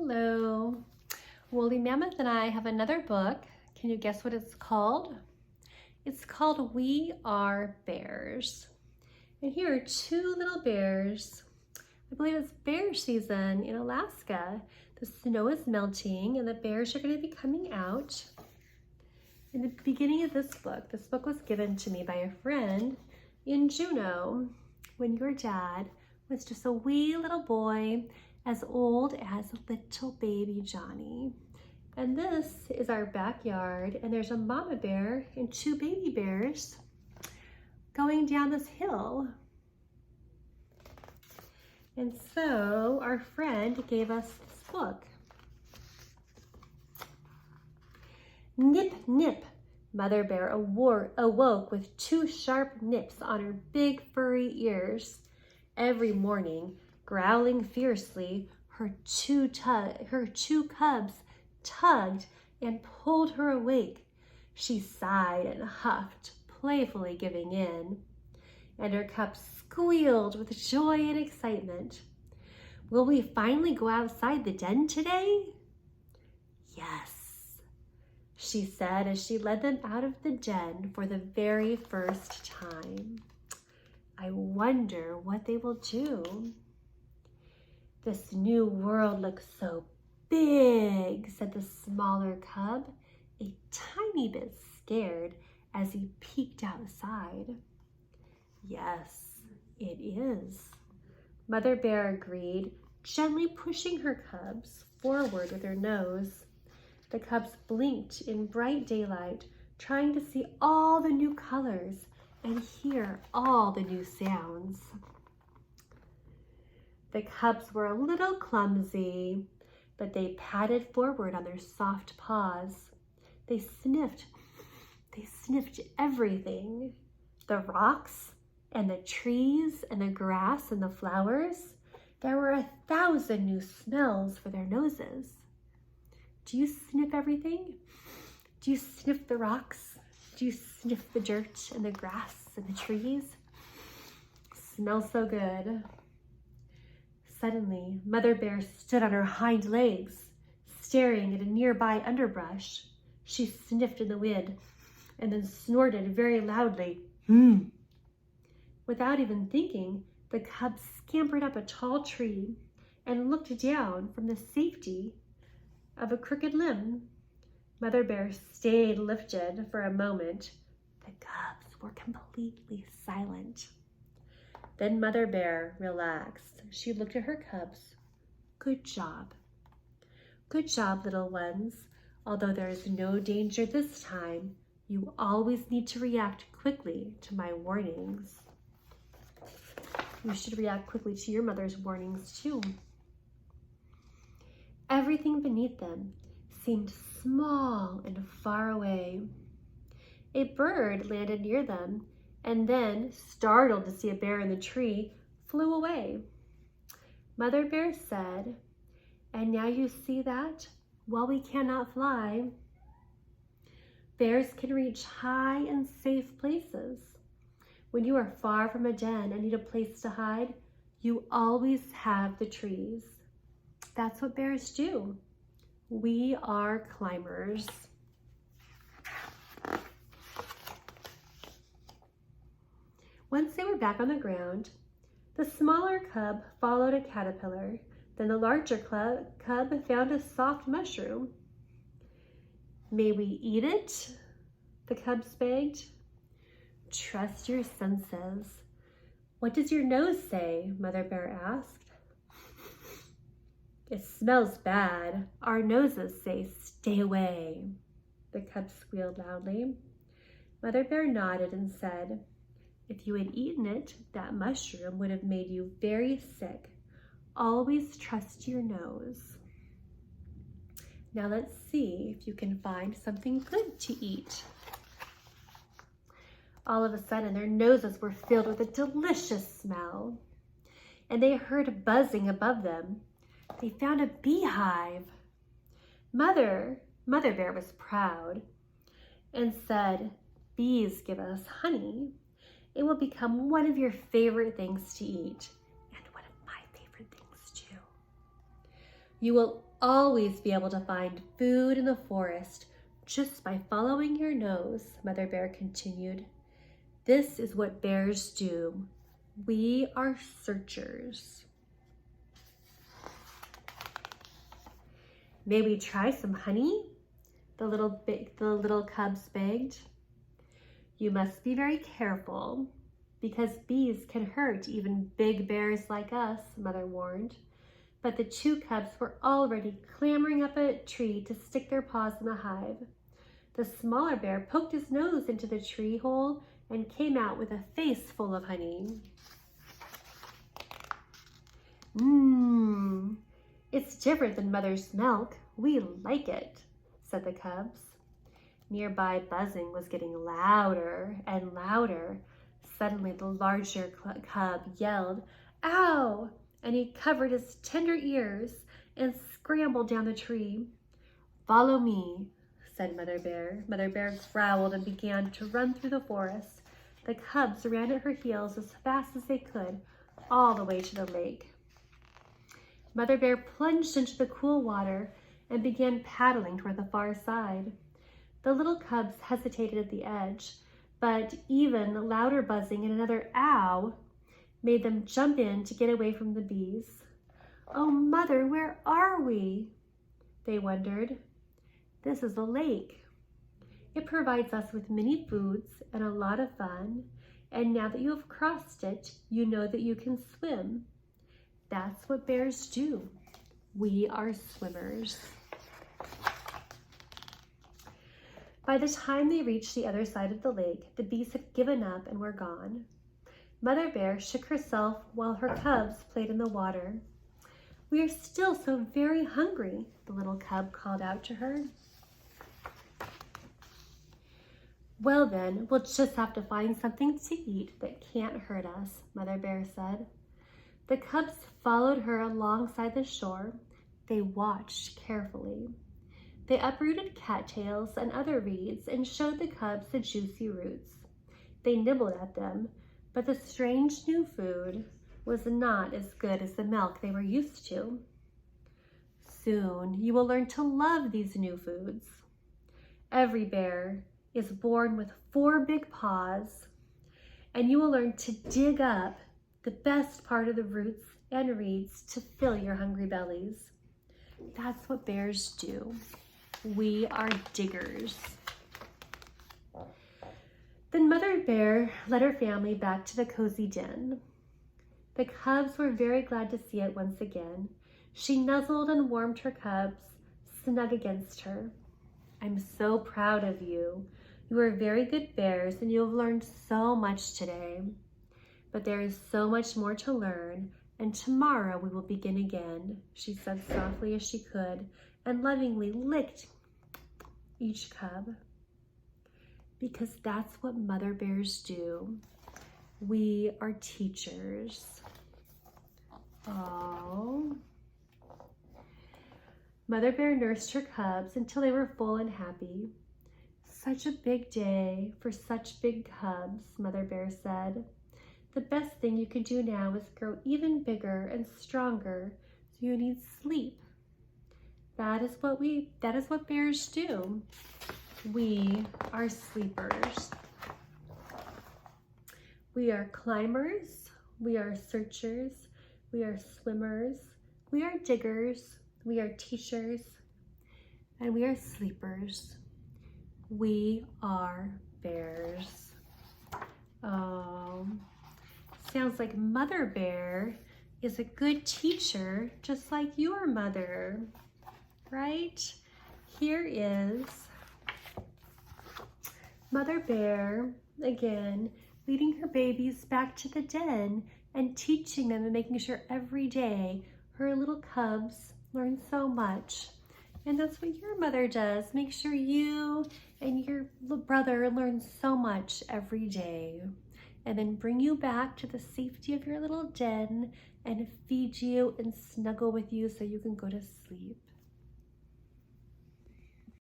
Hello. Woolly Mammoth and I have another book. Can you guess what it's called? It's called We Are Bears. And here are two little bears. I believe it's bear season in Alaska. The snow is melting and the bears are going to be coming out. In the beginning of this book was given to me by a friend in Juneau when your dad was just a wee little boy as old as little baby Johnny. And this is our backyard, and there's a mama bear and two baby bears going down this hill. And so our friend gave us this book. Nip, nip, Mother Bear awoke with two sharp nips on her big furry ears. Every morning, growling fiercely, her two cubs tugged and pulled her awake. She sighed and huffed, playfully giving in, and her cubs squealed with joy and excitement. Will we finally go outside the den today? Yes, she said as she led them out of the den for the very first time. I wonder what they will do. This new world looks so big, said the smaller cub, a tiny bit scared as he peeked outside. Yes, it is, Mother Bear agreed, gently pushing her cubs forward with her nose. The cubs blinked in bright daylight, trying to see all the new colors and hear all the new sounds. The cubs were a little clumsy, but they padded forward on their soft paws. They sniffed everything. The rocks and the trees and the grass and the flowers. There were 1,000 new smells for their noses. Do you sniff everything? Do you sniff the rocks? Do you sniff the dirt and the grass and the trees? Smells so good. Suddenly, Mother Bear stood on her hind legs, staring at a nearby underbrush. She sniffed in the wind and then snorted very loudly. Without even thinking, the cubs scampered up a tall tree and looked down from the safety of a crooked limb. Mother Bear stayed lifted for a moment. The cubs were completely silent. Then Mother Bear relaxed. She looked at her cubs. Good job. Good job, little ones. Although there is no danger this time, you always need to react quickly to my warnings. You should react quickly to your mother's warnings too. Everything beneath them seemed small and far away. A bird landed near them and then, startled to see a bear in the tree, flew away. Mother Bear said, "And now you see that, while we cannot fly, bears can reach high and safe places. When you are far from a den and need a place to hide, you always have the trees. That's what bears do. We are climbers." Once they were back on the ground, the smaller cub followed a caterpillar. Then the larger cub found a soft mushroom. "May we eat it?" the cubs begged. "Trust your senses. What does your nose say?" Mother Bear asked. "It smells bad. Our noses say stay away," the cub squealed loudly. Mother Bear nodded and said, "If you had eaten it, that mushroom would have made you very sick. Always trust your nose. Now let's see if you can find something good to eat." All of a sudden, their noses were filled with a delicious smell, and they heard buzzing above them. They found a beehive. Mother Bear was proud and said, "Bees give us honey. It will become one of your favorite things to eat, and one of my favorite things too. You will always be able to find food in the forest just by following your nose, Mother Bear continued. This is what bears do. We are searchers. May we try some honey? The little cubs begged. You must be very careful because bees can hurt even big bears like us, Mother warned. But the 2 cubs were already clambering up a tree to stick their paws in the hive. The smaller bear poked his nose into the tree hole and came out with a face full of honey. It's different than Mother's milk. We like it, said the cubs. Nearby buzzing was getting louder and louder. Suddenly the larger cub yelled, "Ow!" and he covered his tender ears and scrambled down the tree. "Follow me," said Mother Bear. Mother Bear growled and began to run through the forest. The cubs ran at her heels as fast as they could, all the way to the lake. Mother Bear plunged into the cool water and began paddling toward the far side. The little cubs hesitated at the edge, but even louder buzzing and another "ow" made them jump in to get away from the bees. "Oh, Mother, where are we?" they wondered. "This is a lake. It provides us with many foods and a lot of fun, and now that you have crossed it, you know that you can swim. That's what bears do. We are swimmers." By the time they reached the other side of the lake, the bees had given up and were gone. Mother Bear shook herself while her cubs played in the water. "We are still so very hungry," the little cub called out to her. "Well then, we'll just have to find something to eat that can't hurt us," Mother Bear said. The cubs followed her alongside the shore. They watched carefully. They uprooted cattails and other reeds and showed the cubs the juicy roots. They nibbled at them, but the strange new food was not as good as the milk they were used to. "Soon you will learn to love these new foods. Every bear is born with 4 big paws, and you will learn to dig up the best part of the roots and reeds to fill your hungry bellies. That's what bears do. We are diggers." Then Mother Bear led her family back to the cozy den. The cubs were very glad to see it once again. She nuzzled and warmed her cubs, snug against her. "I'm so proud of you. You are very good bears and you have learned so much today. But there is so much more to learn, and tomorrow we will begin again," she said softly as she could, and lovingly licked each cub. Because that's what Mother Bears do. We are teachers. Oh. Mother Bear nursed her cubs until they were full and happy. "Such a big day for such big cubs," Mother Bear said. "The best thing you can do now is grow even bigger and stronger, so you need sleep. That is what bears do. We are sleepers. We are climbers, we are searchers, we are swimmers, we are diggers, we are teachers, and we are sleepers. We are bears." Oh, sounds like Mother Bear is a good teacher, just like your mother, right? Here is Mother Bear, again, leading her babies back to the den and teaching them and making sure every day her little cubs learn so much. And that's what your mother does. Make sure you and your little brother learn so much every day, and then bring you back to the safety of your little den and feed you and snuggle with you so you can go to sleep.